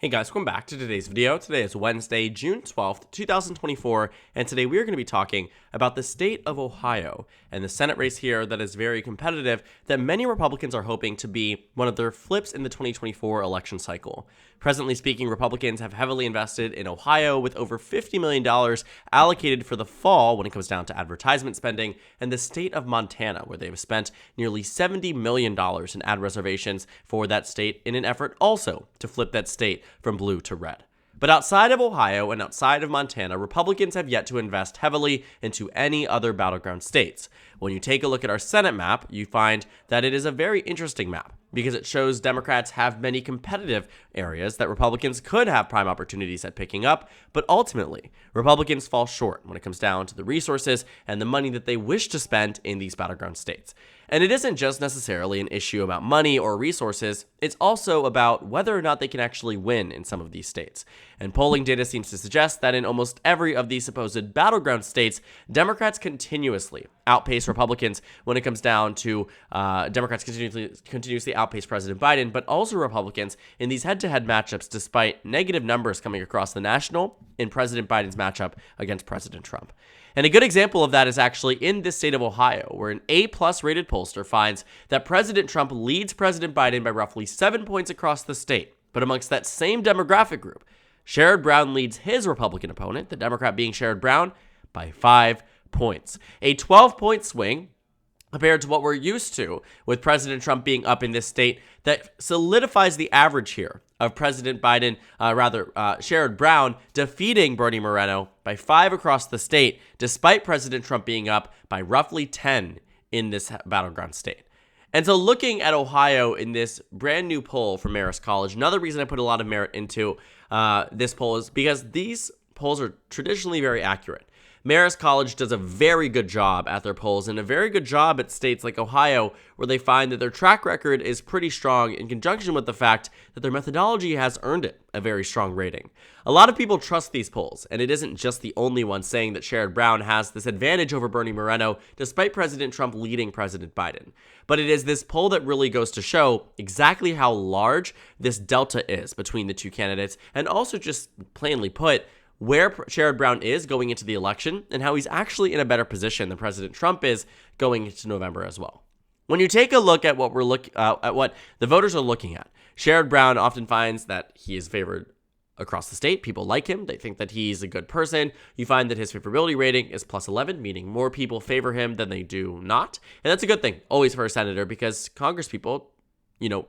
Hey guys, welcome back to today's video. Today is Wednesday, June 12th, 2024, and today we are going to be talking about the state of Ohio and the Senate race here that is very competitive that many Republicans are hoping to be one of their flips in the 2024 election cycle. Presently speaking, Republicans have heavily invested in Ohio with over $50 million allocated for the fall when it comes down to advertisement spending, and the state of Montana, where they have spent nearly $70 million in ad reservations for that state in an effort also to flip that state from blue to red. But outside of Ohio and outside of Montana, Republicans have yet to invest heavily into any other battleground states. When you take a look at our Senate map, you find that it is a very interesting map because it shows Democrats have many competitive areas that Republicans could have prime opportunities at picking up, but ultimately, Republicans fall short when it comes down to the resources and the money that they wish to spend in these battleground states. And it isn't just necessarily an issue about money or resources, it's also about whether or not they can actually win in some of these states. And polling data seems to suggest that in almost every of these supposed battleground states, Democrats continuously outpace Republicans when it comes down to Democrats continuously outpace President Biden, but also Republicans in these head-to-head matchups despite negative numbers coming across the national in President Biden's matchup against President Trump. And a good example of that is actually in this state of Ohio, where an A-plus rated pollster finds that President Trump leads President Biden by roughly 7 points across the state. But amongst that same demographic group, Sherrod Brown leads his Republican opponent, the Democrat being Sherrod Brown, by 5 points. A 12-point swing compared to what we're used to with President Trump being up in this state that solidifies the average here of President Biden, Sherrod Brown defeating Bernie Moreno by 5 across the state, despite President Trump being up by roughly 10 in this battleground state. And so looking at Ohio in this brand new poll from Marist College, another reason I put a lot of merit into this poll is because these polls are traditionally very accurate. Marist College does a very good job at their polls and a very good job at states like Ohio, where they find that their track record is pretty strong in conjunction with the fact that their methodology has earned it a very strong rating. A lot of people trust these polls, and it isn't just the only one saying that Sherrod Brown has this advantage over Bernie Moreno, despite President Trump leading President Biden. But it is this poll that really goes to show exactly how large this delta is between the two candidates, and also just plainly put, where Sherrod Brown is going into the election and how he's actually in a better position than President Trump is going into November as well. When you take a look at what what the voters are looking at, Sherrod Brown often finds that he is favored across the state. People like him. They think that he's a good person. You find that his favorability rating is plus 11, meaning more people favor him than they do not. And that's a good thing always for a senator because Congress people,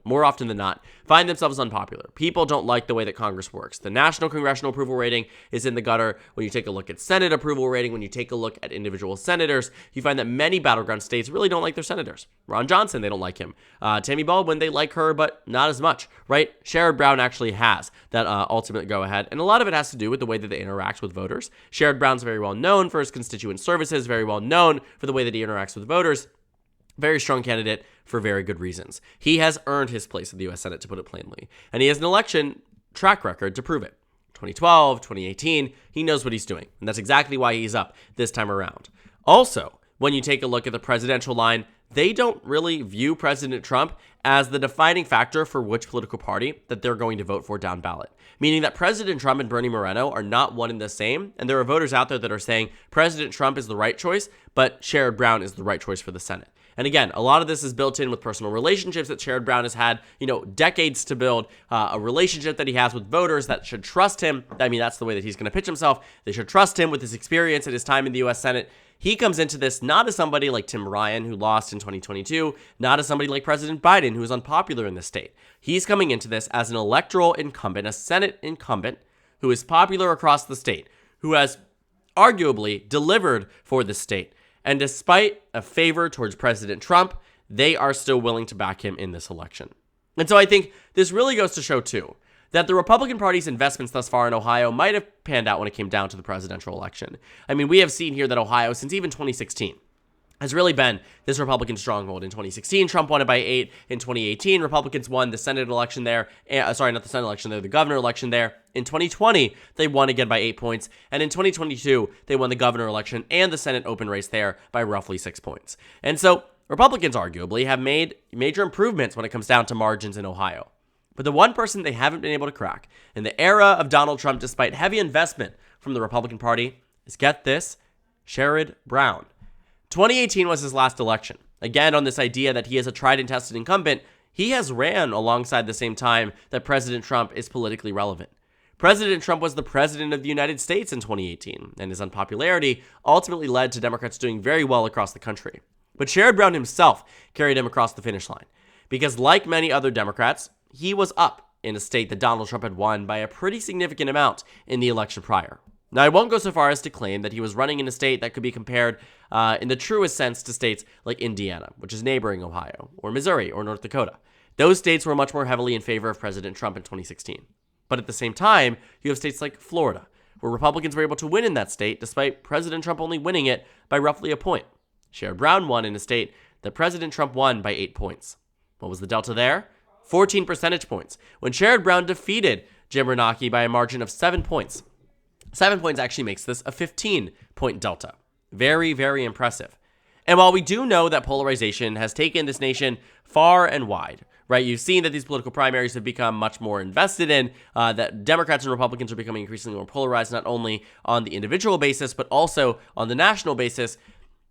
more often than not, find themselves unpopular. People don't like the way that Congress works. The national congressional approval rating is in the gutter. When you take a look at Senate approval rating, when you take a look at individual senators, you find that many battleground states really don't like their senators. Ron Johnson, they don't like him. Tammy Baldwin, they like her, but not as much, right? Sherrod Brown actually has that ultimate go-ahead, and a lot of it has to do with the way that they interact with voters. Sherrod Brown's very well known for his constituent services, very well known for the way that he interacts with voters. Very strong candidate for very good reasons. He has earned his place in the U.S. Senate, to put it plainly. And he has an election track record to prove it. 2012, 2018, he knows what he's doing. And that's exactly why he's up this time around. Also, when you take a look at the presidential line, they don't really view President Trump as the defining factor for which political party that they're going to vote for down ballot. Meaning that President Trump and Bernie Moreno are not one and the same, and there are voters out there that are saying President Trump is the right choice, but Sherrod Brown is the right choice for the Senate. And again, a lot of this is built in with personal relationships that Sherrod Brown has had, decades to build a relationship that he has with voters that should trust him. I mean, that's the way that he's going to pitch himself. They should trust him with his experience and his time in the U.S. Senate. He comes into this not as somebody like Tim Ryan, who lost in 2022, not as somebody like President Biden, who is unpopular in the state. He's coming into this as an electoral incumbent, a Senate incumbent, who is popular across the state, who has arguably delivered for the state. And despite a favor towards President Trump, they are still willing to back him in this election. And so I think this really goes to show, too, that the Republican Party's investments thus far in Ohio might have panned out when it came down to the presidential election. I mean, we have seen here that Ohio, since even 2016, has really been this Republican stronghold. In 2016, Trump won it by 8. In 2018, Republicans won the Senate election there. Not the Senate election there, the governor election there. In 2020, they won again by 8 points. And in 2022, they won the governor election and the Senate open race there by roughly 6 points. And so Republicans arguably have made major improvements when it comes down to margins in Ohio. But the one person they haven't been able to crack in the era of Donald Trump, despite heavy investment from the Republican Party, is, get this, Sherrod Brown. 2018 was his last election. Again, on this idea that he is a tried and tested incumbent, he has ran alongside the same time that President Trump is politically relevant. President Trump was the president of the United States in 2018, and his unpopularity ultimately led to Democrats doing very well across the country. But Sherrod Brown himself carried him across the finish line, because like many other Democrats, he was up in a state that Donald Trump had won by a pretty significant amount in the election prior. Now, I won't go so far as to claim that he was running in a state that could be compared in the truest sense to states like Indiana, which is neighboring Ohio, or Missouri, or North Dakota. Those states were much more heavily in favor of President Trump in 2016. But at the same time, you have states like Florida, where Republicans were able to win in that state despite President Trump only winning it by roughly a point. Sherrod Brown won in a state that President Trump won by 8 points. What was the delta there? 14 percentage points, when Sherrod Brown defeated Jim Renacki by a margin of 7 points. 7 points actually makes this a 15-point delta. Very, very impressive. And while we do know that polarization has taken this nation far and wide, right? You've seen that these political primaries have become much more invested in, that Democrats and Republicans are becoming increasingly more polarized, not only on the individual basis, but also on the national basis.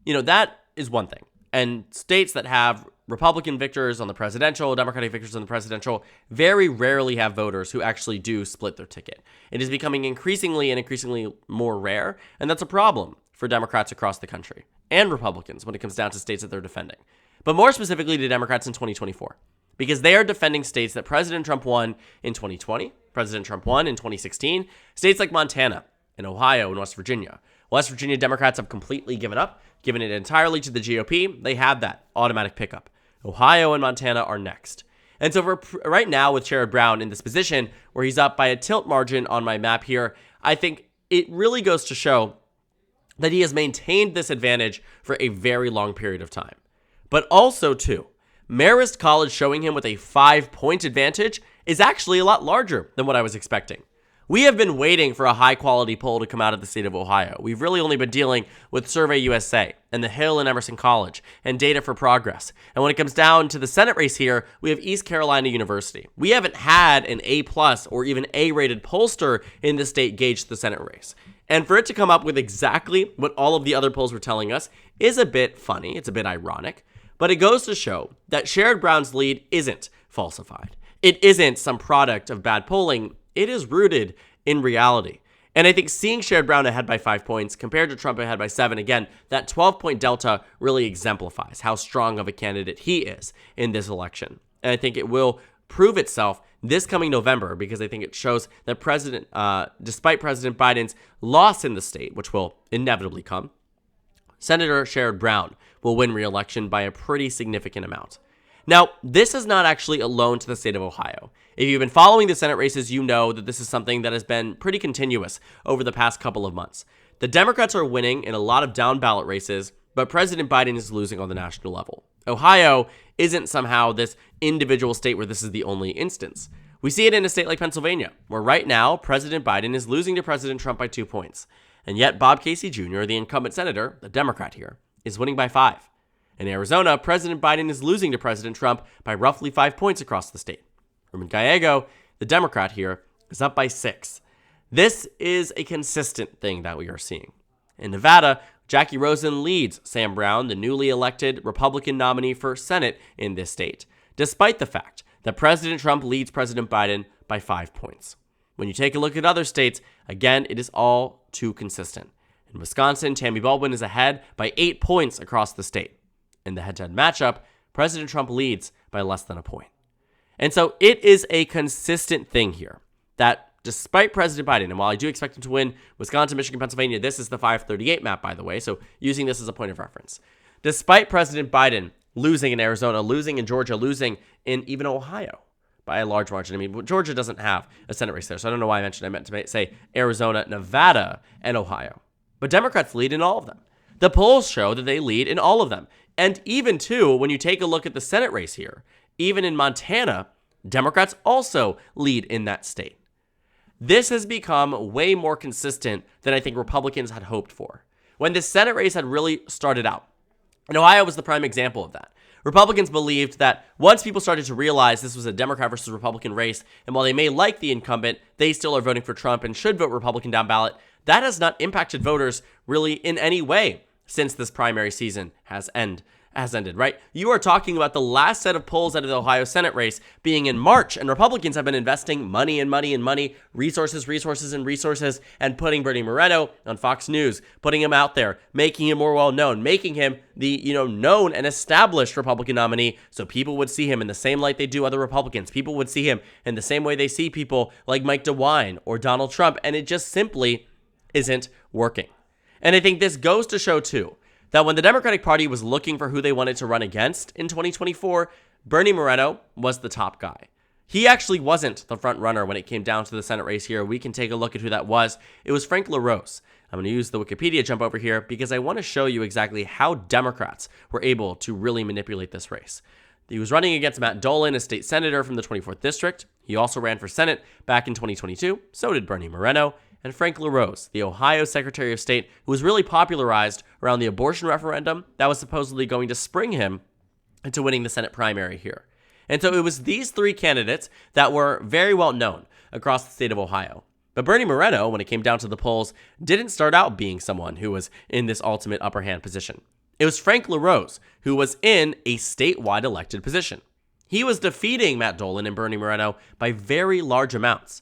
That is one thing. And states that have Republican victors on the presidential, Democratic victors on the presidential, very rarely have voters who actually do split their ticket. It is becoming increasingly more rare, and that's a problem for Democrats across the country, and Republicans when it comes down to states that they're defending. But more specifically to Democrats in 2024, because they are defending states that President Trump won in 2020, President Trump won in 2016, states like Montana and Ohio and West Virginia. West Virginia Democrats have completely given it entirely to the GOP. They have that automatic pickup. Ohio and Montana are next. And so for right now with Sherrod Brown in this position where he's up by a tilt margin on my map here, I think it really goes to show that he has maintained this advantage for a very long period of time. But also, too, Marist College showing him with a 5-point advantage is actually a lot larger than what I was expecting. We have been waiting for a high-quality poll to come out of the state of Ohio. We've really only been dealing with Survey USA and the Hill and Emerson College and Data for Progress. And when it comes down to the Senate race here, we have East Carolina University. We haven't had an A+ or even A-rated pollster in the state gauge the Senate race. And for it to come up with exactly what all of the other polls were telling us is a bit funny. It's a bit ironic. But it goes to show that Sherrod Brown's lead isn't falsified. It isn't some product of bad polling. It is rooted in reality. And I think seeing Sherrod Brown ahead by 5 points compared to Trump ahead by 7, again, that 12-point delta really exemplifies how strong of a candidate he is in this election. And I think it will prove itself this coming November, because I think it shows that despite President Biden's loss in the state, which will inevitably come, Senator Sherrod Brown will win re-election by a pretty significant amount. Now, this is not actually alone to the state of Ohio. If you've been following the Senate races, you know that this is something that has been pretty continuous over the past couple of months. The Democrats are winning in a lot of down-ballot races, but President Biden is losing on the national level. Ohio isn't somehow this individual state where this is the only instance. We see it in a state like Pennsylvania, where right now, President Biden is losing to President Trump by 2 points. And yet, Bob Casey Jr., the incumbent senator, the Democrat here, is winning by 5. In Arizona, President Biden is losing to President Trump by roughly 5 points across the state. Herman Gallego, the Democrat here, is up by 6. This is a consistent thing that we are seeing. In Nevada, Jackie Rosen leads Sam Brown, the newly elected Republican nominee for Senate in this state, despite the fact that President Trump leads President Biden by 5 points. When you take a look at other states, again, it is all too consistent. In Wisconsin, Tammy Baldwin is ahead by 8 points across the state. In the head-to-head matchup, President Trump leads by less than a point. And so it is a consistent thing here that despite President Biden, and while I do expect him to win Wisconsin, Michigan, Pennsylvania, this is the 538 map, by the way, so using this as a point of reference. Despite President Biden losing in Arizona, losing in Georgia, losing in even Ohio by a large margin. I mean, Georgia doesn't have a Senate race there, so I don't know why I meant to say Arizona, Nevada, and Ohio. But Democrats lead in all of them. The polls show that they lead in all of them. And even, too, when you take a look at the Senate race here, even in Montana, Democrats also lead in that state. This has become way more consistent than I think Republicans had hoped for. When the Senate race had really started out, and Ohio was the prime example of that. Republicans believed that once people started to realize this was a Democrat versus Republican race, and while they may like the incumbent, they still are voting for Trump and should vote Republican down ballot. That has not impacted voters really in any way since this primary season has ended, right? You are talking about the last set of polls out of the Ohio Senate race being in March, and Republicans have been investing money and money and money, resources, and putting Bernie Moreno on Fox News, putting him out there, making him more well-known, making him the, known and established Republican nominee, so people would see him in the same light they do other Republicans. People would see him in the same way they see people like Mike DeWine or Donald Trump, and it just simply isn't working. And I think this goes to show, too, that when the Democratic Party was looking for who they wanted to run against in 2024, Bernie Moreno was the top guy. He actually wasn't the front runner when it came down to the Senate race here. We can take a look at who that was. It was Frank LaRose. I'm going to use the Wikipedia jump over here because I want to show you exactly how Democrats were able to really manipulate this race. He was running against Matt Dolan, a state senator from the 24th District. He also ran for Senate back in 2022. So did Bernie Moreno. And Frank LaRose, the Ohio Secretary of State, who was really popularized around the abortion referendum that was supposedly going to spring him into winning the Senate primary here. And so it was these three candidates that were very well known across the state of Ohio. But Bernie Moreno, when it came down to the polls, didn't start out being someone who was in this ultimate upper hand position. It was Frank LaRose, who was in a statewide elected position. He was defeating Matt Dolan and Bernie Moreno by very large amounts.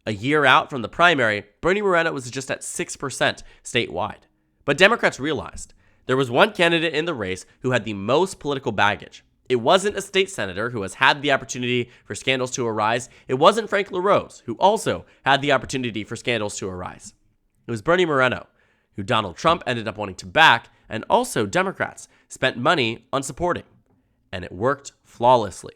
A year out from the primary, Bernie Moreno was just at 6% statewide. But Democrats realized there was one candidate in the race who had the most political baggage. It wasn't a state senator who has had the opportunity for scandals to arise. It wasn't Frank LaRose, who also had the opportunity for scandals to arise. It was Bernie Moreno, who Donald Trump ended up wanting to back, and also Democrats spent money on supporting. And it worked flawlessly.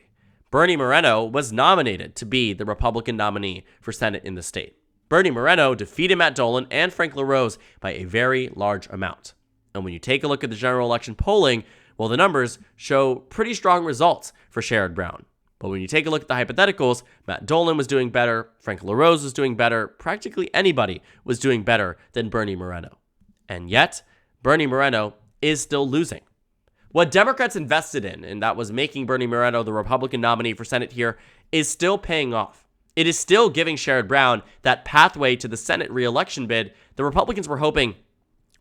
Bernie Moreno was nominated to be the Republican nominee for Senate in the state. Bernie Moreno defeated Matt Dolan and Frank LaRose by a very large amount. And when you take a look at the general election polling, well, the numbers show pretty strong results for Sherrod Brown. But when you take a look at the hypotheticals, Matt Dolan was doing better, Frank LaRose was doing better, practically anybody was doing better than Bernie Moreno. And yet, Bernie Moreno is still losing. What Democrats invested in, and that was making Bernie Moreno the Republican nominee for Senate here, is still paying off. It is still giving Sherrod Brown that pathway to the Senate re-election bid the Republicans were hoping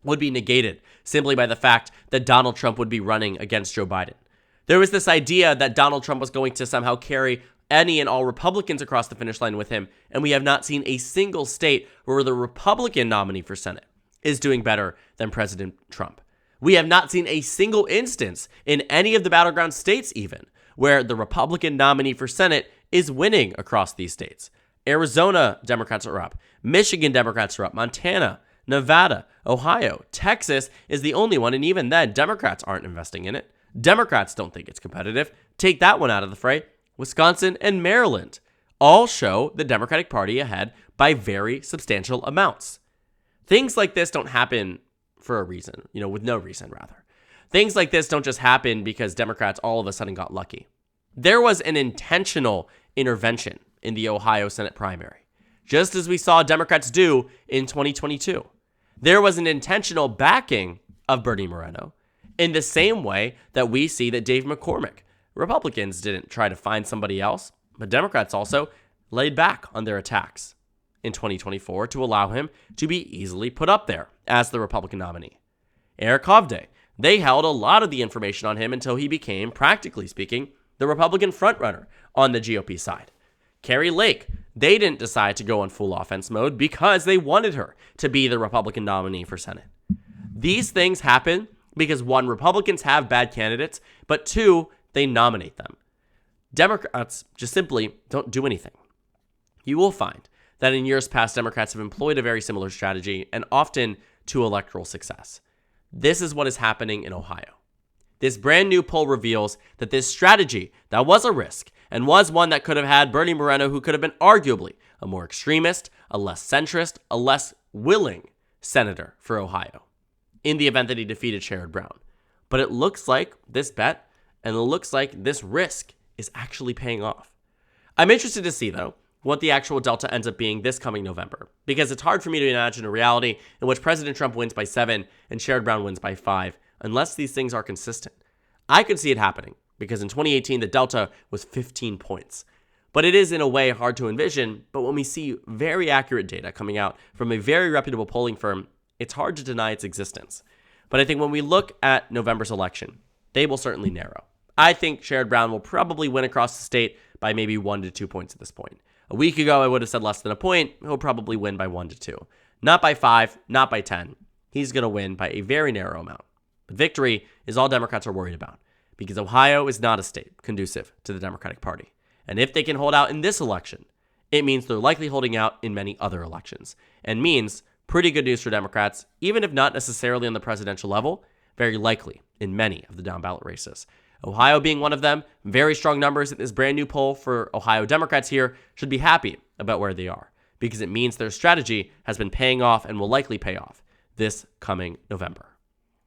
would be negated simply by the fact that Donald Trump would be running against Joe Biden. There was this idea that Donald Trump was going to somehow carry any and all Republicans across the finish line with him, and we have not seen a single state where the Republican nominee for Senate is doing better than President Trump. We have not seen a single instance in any of the battleground states even where the Republican nominee for Senate is winning across these states. Arizona Democrats are up. Michigan Democrats are up. Montana, Nevada, Ohio, Texas is the only one, and even then, Democrats aren't investing in it. Democrats don't think it's competitive. Take that one out of the fray. Wisconsin and Maryland all show the Democratic Party ahead by very substantial amounts. Things like this don't happen for a reason, with no reason, rather. Things like this don't just happen because Democrats all of a sudden got lucky. There was an intentional intervention in the Ohio Senate primary, just as we saw Democrats do in 2022. There was an intentional backing of Bernie Moreno in the same way that we see that Dave McCormick. Republicans didn't try to find somebody else, but Democrats also laid back on their attacks in 2024 to allow him to be easily put up there as the Republican nominee. Eric Hovde, they held a lot of the information on him until he became, practically speaking, the Republican frontrunner on the GOP side. Carrie Lake, they didn't decide to go on full offense mode because they wanted her to be the Republican nominee for Senate. These things happen because, one, Republicans have bad candidates, but two, they nominate them. Democrats just simply don't do anything. You will find that in years past, Democrats have employed a very similar strategy and often to electoral success. This is what is happening in Ohio. This brand new poll reveals that this strategy that was a risk and was one that could have had Bernie Moreno, who could have been arguably a more extremist, a less centrist, a less willing senator for Ohio in the event that he defeated Sherrod Brown. But it looks like this bet and it looks like this risk is actually paying off. I'm interested to see, though, what the actual delta ends up being this coming November, because it's hard for me to imagine a reality in which President Trump wins by 7 and Sherrod Brown wins by 5 unless these things are consistent. I could see it happening, because in 2018, the delta was 15 points. But it is in a way hard to envision, but when we see very accurate data coming out from a very reputable polling firm, it's hard to deny its existence. But I think when we look at November's election, they will certainly narrow. I think Sherrod Brown will probably win across the state by maybe 1 to 2 points at this point. A week ago, I would have said less than a point. He'll probably win by 1 to 2. Not by 5, not by 10. He's going to win by a very narrow amount. But victory is all Democrats are worried about, because Ohio is not a state conducive to the Democratic Party. And if they can hold out in this election, it means they're likely holding out in many other elections, and means pretty good news for Democrats, even if not necessarily on the presidential level, very likely in many of the down-ballot races. Ohio being one of them, very strong numbers in this brand new poll for Ohio Democrats here should be happy about where they are, because it means their strategy has been paying off and will likely pay off this coming November.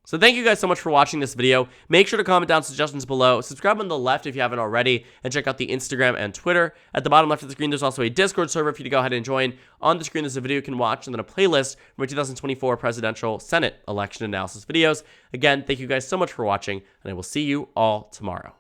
So thank you guys so much for watching this video. Make sure to comment down suggestions below. Subscribe on the left if you haven't already, and check out the Instagram and Twitter. At the bottom left of the screen, there's also a Discord server for you to go ahead and join. On the screen, there's a video you can watch, and then a playlist from my 2024 presidential Senate election analysis videos. Again, thank you guys so much for watching, and I will see you all tomorrow.